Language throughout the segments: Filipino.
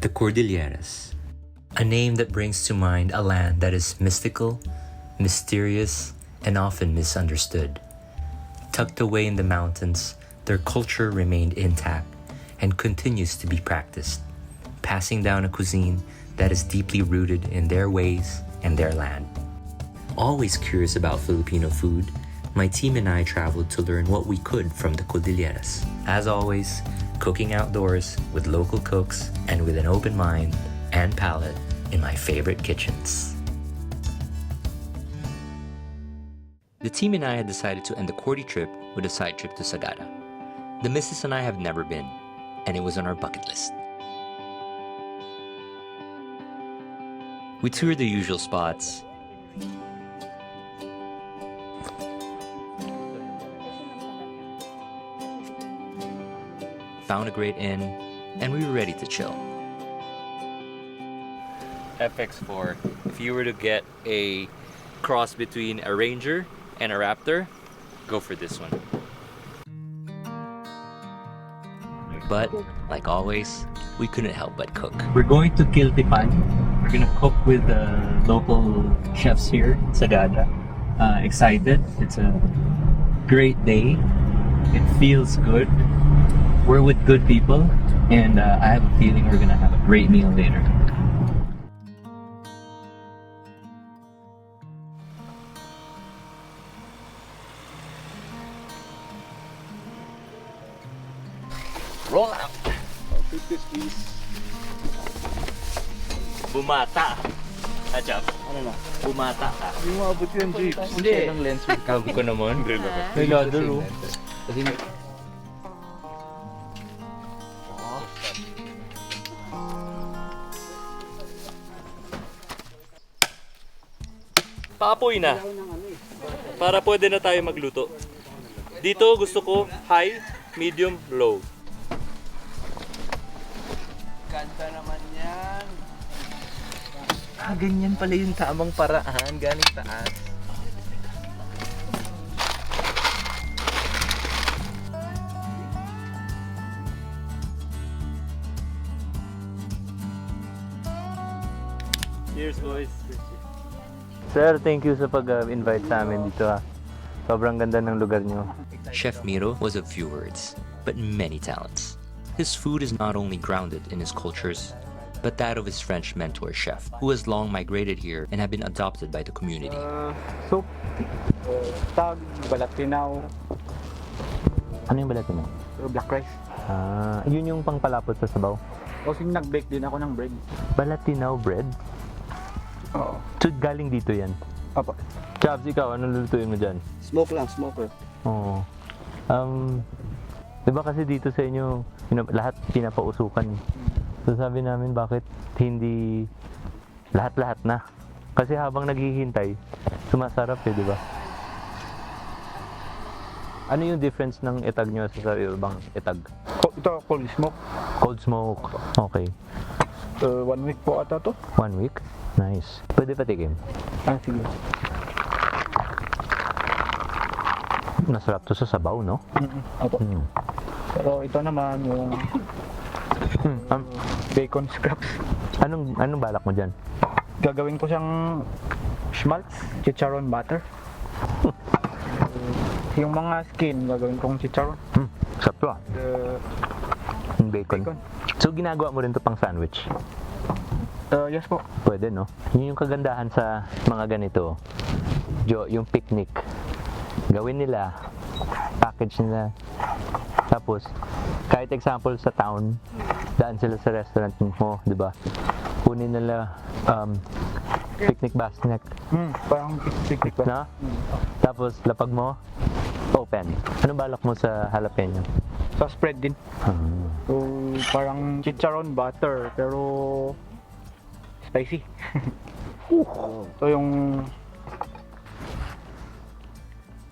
The Cordilleras, a name that brings to mind a land that is mystical, mysterious, and often misunderstood. Tucked away in the mountains, their culture remained intact and continues to be practiced, passing down a cuisine that is deeply rooted in their ways and their land. Always curious about Filipino food, my team and I traveled to learn what we could from the Cordilleras. As always, cooking outdoors with local cooks and with an open mind and palate in my favorite kitchens. The team and I had decided to end the Cordy trip with a side trip to Sagada. The missus and I have never been, and it was on our bucket list. We toured the usual spots, found a great inn, and we were ready to chill. FX4, if you were to get a cross between a Ranger and a Raptor, go for this one. But, like always, we couldn't help but cook. We're going to Kiltipan. We're gonna cook with the local chefs here, Sagada. Excited. It's a great day. It feels good. We're with good people, and I have a feeling we're gonna have a great meal later. Roll out! Fit this please. Bumata! Ajab, Ano na? bumata ka. Hindi mo abot yan, Jeep. Hindi. Ng lens. Kago ko naman. May ladder, oh. Kasi Paapoy na. Para pwede na tayo magluto. Dito gusto ko high, medium, low. ganda naman yan. Ganyan pala yung tamang paraan. Galing taas. Cheers, boys. Sir, thank you sa pag-invite sa amin dito. Sobrang ganda ng lugar nyo. Chef Miro was of few words, but many talents. His food is not only grounded in his cultures, but that of his French mentor chef, who has long migrated here and have been adopted by the community. Soup, tag, balatinaw. Ano yung balat mo? Black rice. Yun yung pangpalapot sa sabaw. Kasi nag-bake din ako ng bread. Balatinaw bread? Oo. So, galing dito yan? Apa. Chabs, ikaw, anong lulutuin mo dyan? Smoke lang, smoker. Oo. Diba kasi dito sa inyo, lahat pinapausukan. So sabi namin, bakit hindi lahat-lahat na? Kasi habang naghihintay, sumasarap eh, di ba? Ano yung difference ng etag nyo sa ibang etag? Ito, cold smoke. Cold smoke. Okay. 1 week po ata to. 1 week? Nice. Pwede patikim? Sige. Nasarap to sa sabaw, no? Opo. Pero ito naman yung bacon scraps. Anong balak mo dyan? Gagawin ko siyang schmaltz, chicharon butter. Yung mga skin, gagawin kong chicharon. Sarap to ah. Yung bacon. Bacon. So ginagawa mo rin to pang sandwich? Yes po. Pwede, no? Yun yung kagandahan sa mga ganito. Yung picnic. Gawin nila, package nila. Tapos, kahit example sa town, daan sila sa restaurant mo, di ba? Kunin nila picnic basket. Parang picnic ba? Na? Tapos, lapag mo, open. Ano balak mo sa jalapeno? Sa spread din. So, parang chicharon butter, pero spicy. So, yung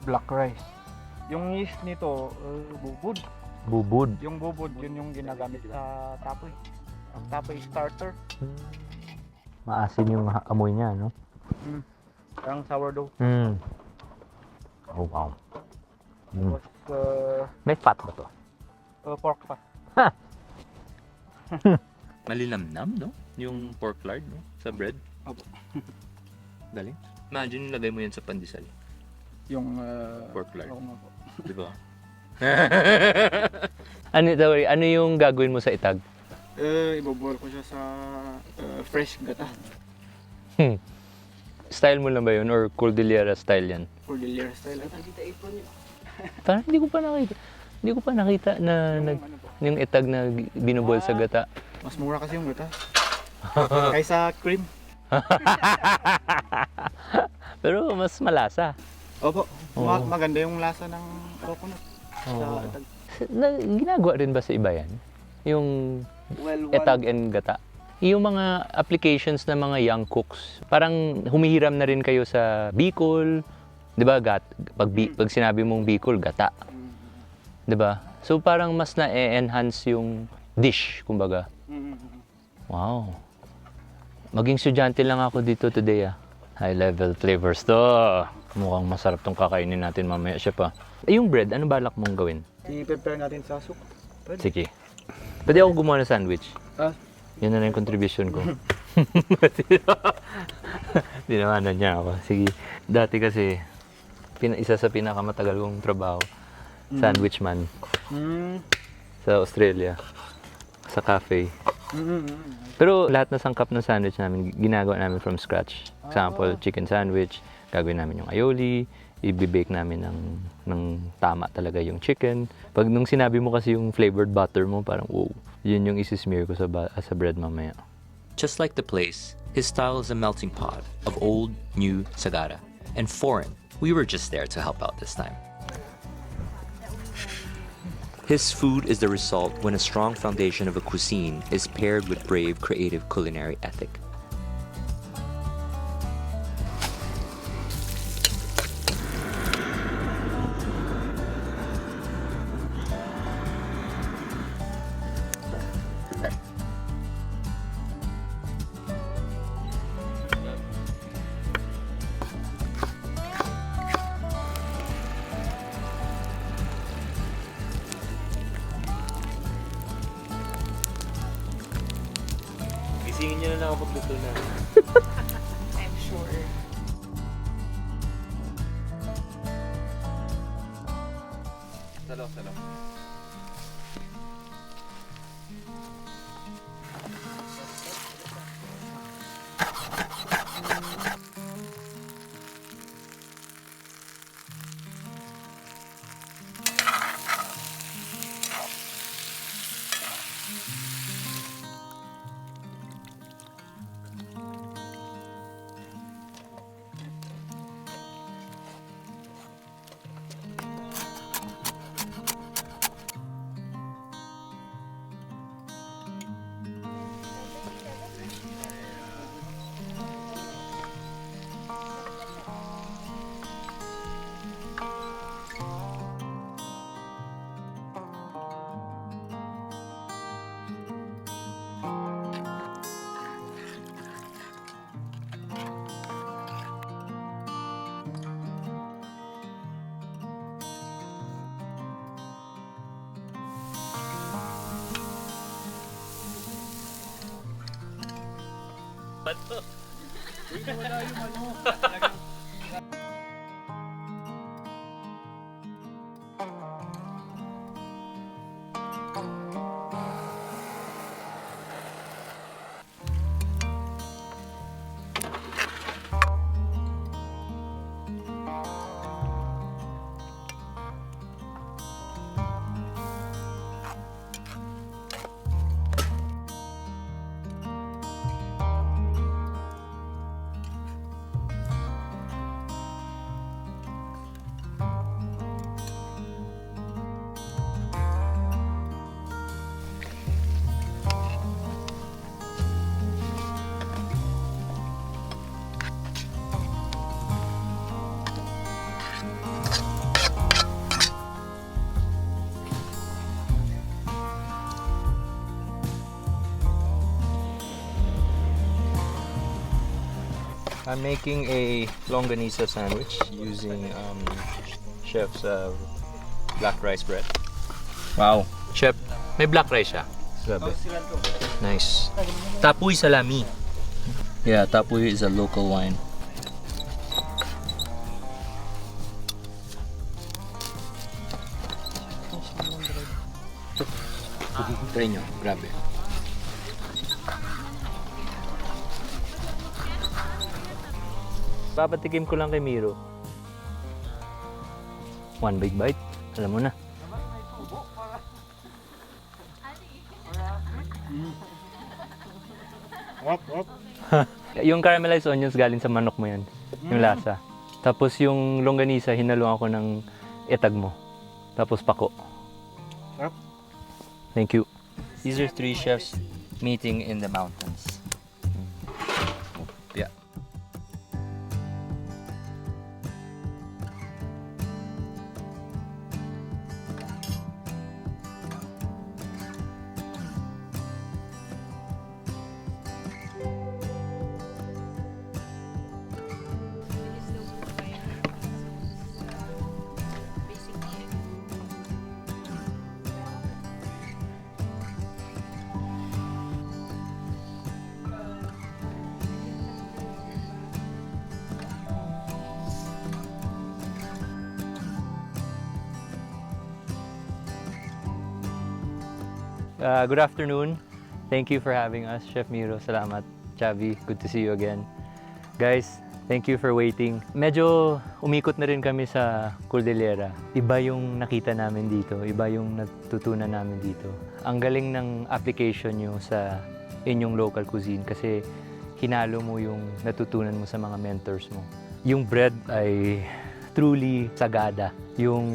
black rice. Yung yeast nito, bubud. Bubud. Yung bubud, yun yung ginagamit sa tapoy. Ang tapoy starter. Maasin yung amoy niya, no? Parang sourdough. Oh, wow. Tapos, May fat ba to? pork fat. Malilamnam, no? Yung pork lard, no? Sa bread. Opo. Galing. Imagine, lagay mo yan sa pandesal. Yung Pork lard. oo nga po. Di ba? Ano yung gagawin mo sa itag? Iboboil ko siya sa fresh gata. Style mo lang ba yun or Cordillera style yan? Cordillera style. Parang hindi ko pa nakita. Hindi ko pa nakita na yung itag na binuboil sa gata. Mas mura kasi yung gata. Kaysa cream. Pero mas malasa. Opo. Oo. Maganda yung lasa ng coconut. Oo. Sa itag. Ginagawa rin ba sa iba yan? Yung Well, etag and gata? Yung mga applications ng mga young cooks, parang humihiram na rin kayo sa Bicol, 'di ba? Pag sinabi mong Bicol, gata. 'Di ba? So parang mas na-enhance yung dish, kumbaga. Wow. Maging estudyante lang ako dito today ah. High level flavors to. Mukhang masarap tong kakainin natin mamaya siya pa. Yung bread, ano balak mong gawin? I-prepare natin sa soup. Sige. Pwede ako gumawa ng sandwich. Yan na yung contribution ko. Dinawanan niya ako. Sige. Dati kasi, isa sa pinakamatagal kong trabaho, sandwich man. Sa Australia. Sa cafe. Pero lahat na sangkap ng sandwich namin, ginagawa namin from scratch. Example, chicken sandwich, gagawin namin yung aioli, i-bake namin ng tama talaga yung chicken. Pag nung sinabi mo kasi yung flavored butter mo, parang wow, yun yung isi-smear ko sa bread mamaya. Just like the place, his style is a melting pot of old, new Sagada, and foreign. We were just there to help out this time. His food is the result when a strong foundation of a cuisine is paired with brave, creative culinary ethic. Gisingin niyo na lang ako pagluto na. I'm sure. Salaw. I'm making a longanisa sandwich using Chef's black rice bread. Wow. Chef, may black rice siya. Sabi. Nice. Tapoy salami. Yeah, tapoy is a local wine. Try nyo, grabe. Papatikim ko lang kay Miro. One big bite, alam mo na. Yung caramelized onions galing sa manok mo yan, yung lasa. Tapos yung longganisa, hinaluan ko ng etag mo. Tapos pako. Thank you. These are three chefs meeting in the mountains. Yeah. Good afternoon. Thank you for having us, Chef Miro. Salamat. Chavi, good to see you again. Guys, thank you for waiting. Medyo umikot na rin kami sa Cordillera. Iba yung nakita namin dito, iba yung natutunan namin dito. Ang galing ng application nyo sa inyong local cuisine kasi hinalo mo yung natutunan mo sa mga mentors mo. Yung bread ay truly Sagada. Yung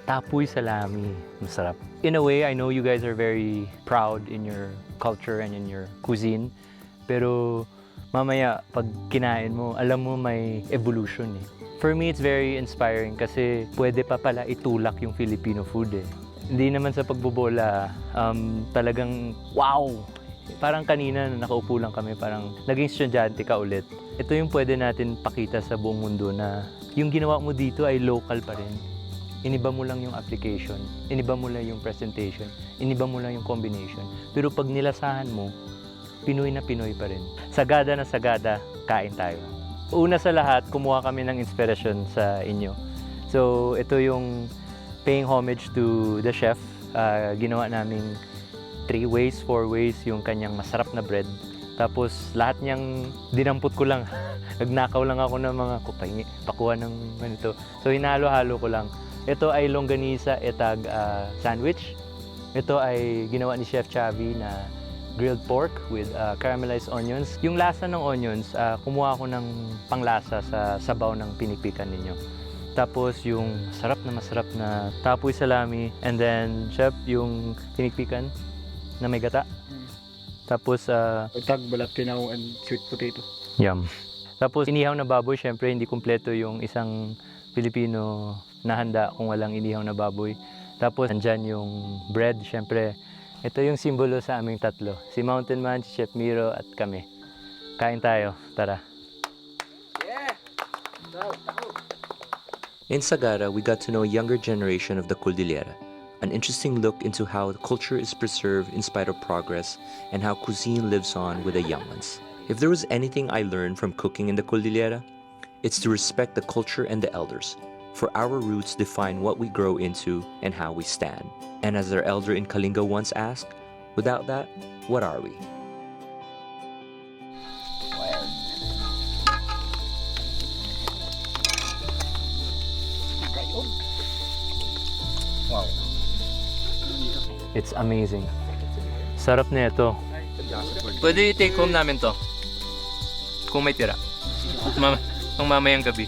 tapoy salami, masarap. In a way, I know you guys are very proud in your culture and in your cuisine. Pero mamaya, pag kinain mo, alam mo may evolution eh. For me, it's very inspiring kasi pwede pa pala itulak yung Filipino food eh. Hindi naman sa pagbobola, talagang wow! Parang kanina, nakaupo lang kami, parang naging estudyante ka ulit. Ito yung pwede natin pakita sa buong mundo na yung ginawa mo dito ay local pa rin. Iniba mo lang yung application, iniba mo lang yung presentation, iniba mo lang yung combination. Pero pag nilasahan mo, Pinoy na Pinoy pa rin. Sagada na Sagada, kain tayo. Una sa lahat, kumuha kami ng inspirasyon sa inyo. So, ito yung paying homage to the chef. Ginawa namin 3 ways, 4 ways yung kanyang masarap na bread. Tapos, lahat niyang dinampot ko lang. Nagnakaw lang ako ng mga pakuha ng ganito. So, hinalo-halo ko lang. Ito ay longganisa etag sandwich. Ito ay ginawa ni Chef Chavi na grilled pork with caramelized onions. Yung lasa ng onions, kumuha ko ng panglasa sa sabaw ng pinikpikan ninyo. Tapos yung masarap na tapoy salami. And then, Chef, yung pinikpikan na may gata. Tapos, Tag, balat kinaw and sweet potato. yum. Tapos, inihaw na baboy. Syempre, hindi kumpleto yung isang Pilipino na handa kung walang inihaw na baboy. Tapos, nandyan yung bread. Syempre, ito yung simbolo sa aming tatlo. Si Mountain Man, si Chef Miro, at kami. Kain tayo. Tara. In Sagada, we got to know a younger generation of the Cordillera, an interesting look into how culture is preserved in spite of progress and how cuisine lives on with the young ones. If there was anything I learned from cooking in the Cordillera, it's to respect the culture and the elders, for our roots define what we grow into and how we stand. And as our elder in Kalinga once asked, without that, what are we? Wow. It's amazing. Sarap na ito. Pwede i-take home namin to. Kung may tira. Kung mamayang gabi.